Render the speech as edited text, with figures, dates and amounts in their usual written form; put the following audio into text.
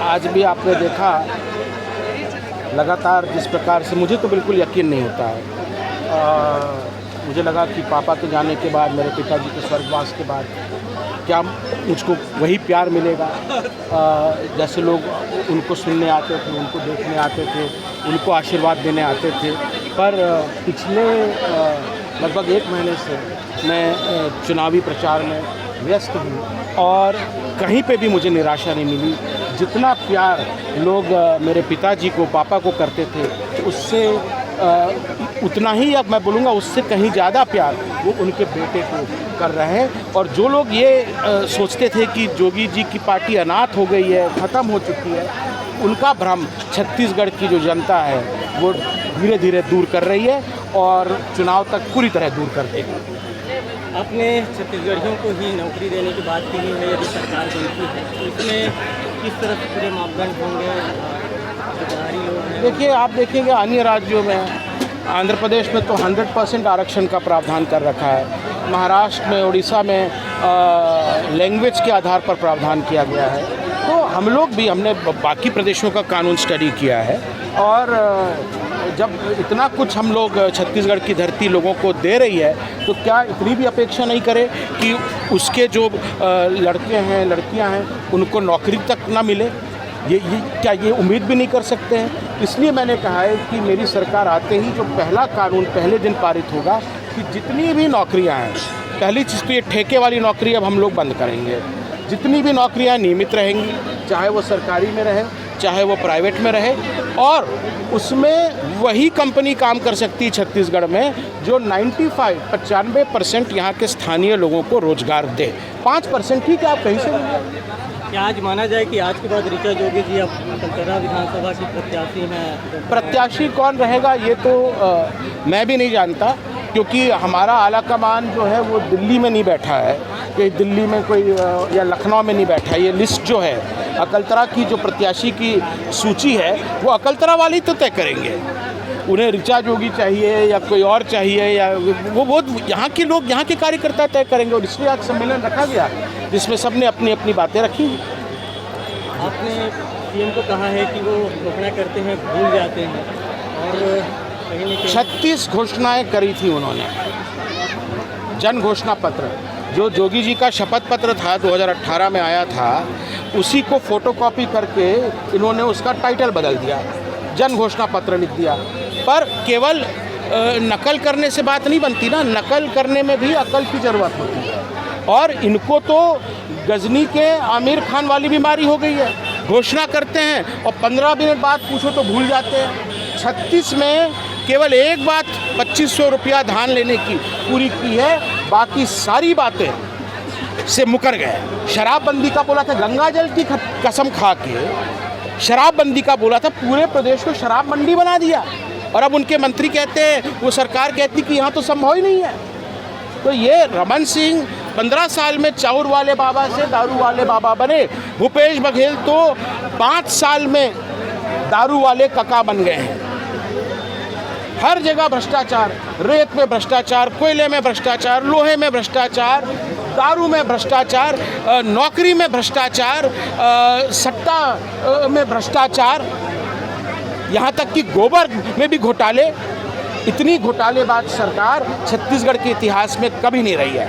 आज भी आपने देखा लगातार जिस प्रकार से, मुझे तो बिल्कुल यकीन नहीं होता है। मुझे लगा कि पापा के जाने के बाद, मेरे पिताजी के स्वर्गवास के बाद क्या मुझको वही प्यार मिलेगा जैसे लोग उनको सुनने आते थे, उनको देखने आते थे, उनको आशीर्वाद देने आते थे। पर पिछले लगभग 1 महीने से मैं चुनावी प्रचार में व्यस्त हूँ और कहीं पे भी मुझे निराशा नहीं मिली। जितना प्यार लोग मेरे पिताजी को, पापा को करते थे, उससे उतना ही, अब मैं बोलूँगा उससे कहीं ज़्यादा प्यार वो उनके बेटे को कर रहे हैं। और जो लोग ये सोचते थे कि जोगी जी की पार्टी अनाथ हो गई है, ख़त्म हो चुकी है, उनका भ्रम छत्तीसगढ़ की जो जनता है वो धीरे धीरे दूर कर रही है और चुनाव तक पूरी तरह दूर कर देगी। आपने छत्तीसगढ़ियों को ही नौकरी देने की बात की है, यदि सरकार बनती है तो इसमें किस तरह से पूरे मापदंड होंगे? देखिए, आप देखेंगे अन्य राज्यों में, आंध्र प्रदेश में तो 100% आरक्षण का प्रावधान कर रखा है। महाराष्ट्र में, उड़ीसा में लैंग्वेज के आधार पर प्रावधान किया गया है। तो हम लोग भी, हमने बाकी प्रदेशों का कानून स्टडी किया है और जब इतना कुछ हम लोग छत्तीसगढ़ की धरती लोगों को दे रही है तो क्या इतनी भी अपेक्षा नहीं करें कि उसके जो लड़के हैं, लड़कियां हैं, उनको नौकरी तक ना मिले? क्या ये उम्मीद भी नहीं कर सकते हैं? इसलिए मैंने कहा है कि मेरी सरकार आते ही जो पहला कानून पहले दिन पारित होगा कि जितनी भी नौकरियां हैं, पहली चीज़ तो ये ठेके वाली नौकरी अब हम लोग बंद करेंगे। जितनी भी नौकरियां नियमित रहेंगी, चाहे वो सरकारी में रहे, चाहे वो प्राइवेट में रहे, और उसमें वही कंपनी काम कर सकती है छत्तीसगढ़ में जो 95% यहाँ के स्थानीय लोगों को रोजगार दे। 5% ठीक है, आप कहीं से मिल। क्या आज माना जाए कि आज के बाद ऋचा जोगी जी अब कलतरा विधानसभा की प्रत्याशी हैं? प्रत्याशी कौन रहेगा ये तो मैं भी नहीं जानता, क्योंकि हमारा आला कमान जो है वो दिल्ली में नहीं बैठा है, कि दिल्ली में कोई या लखनऊ में नहीं बैठा है। ये लिस्ट जो है अकलतरा की, जो प्रत्याशी की सूची है, वो अकलतरा वाले तो तय करेंगे। उन्हें ऋचा जोगी चाहिए या कोई और चाहिए, या वो यहाँ के लोग, यहाँ के कार्यकर्ता तय करेंगे। और इसलिए आज सम्मेलन रखा गया जिसमें सबने अपनी अपनी बातें रखी। आपने सीएम को कहा है कि वो घोषणा करते हैं, भूल जाते हैं, और 36 घोषणाएं करी थी उन्होंने। जन घोषणा पत्र जो जोगी जी का शपथ पत्र था, 2018 में आया था, उसी को फोटोकॉपी करके इन्होंने उसका टाइटल बदल दिया, जन घोषणा पत्र लिख दिया। पर केवल नकल करने से बात नहीं बनती ना, नकल करने में भी अकल की ज़रूरत होती है। और इनको तो गजनी के आमिर खान वाली बीमारी हो गई है। घोषणा करते हैं और 15 मिनट बाद पूछो तो भूल जाते हैं। 36 में केवल एक बात 2500 रुपया धान लेने की पूरी की है, बाकी सारी बातें से मुकर गए। शराबबंदी का बोला था, गंगा जल की कसम खा के शराबबंदी का बोला था, पूरे प्रदेश को शराब मंडी बना दिया। और अब उनके मंत्री कहते हैं, वो सरकार कहती कि यहाँ तो संभव ही नहीं है। तो ये रमन सिंह 15 साल में चाउर वाले बाबा से दारू वाले बाबा बने। भूपेश बघेल तो 5 साल में दारू वाले कका बन गए हैं। हर जगह भ्रष्टाचार, रेत में भ्रष्टाचार, कोयले में भ्रष्टाचार, लोहे में भ्रष्टाचार, दारू में भ्रष्टाचार, नौकरी में भ्रष्टाचार, सट्टा में भ्रष्टाचार, यहाँ तक कि गोबर में भी घोटाले। इतनी घोटालेबाज सरकार छत्तीसगढ़ के इतिहास में कभी नहीं रही है।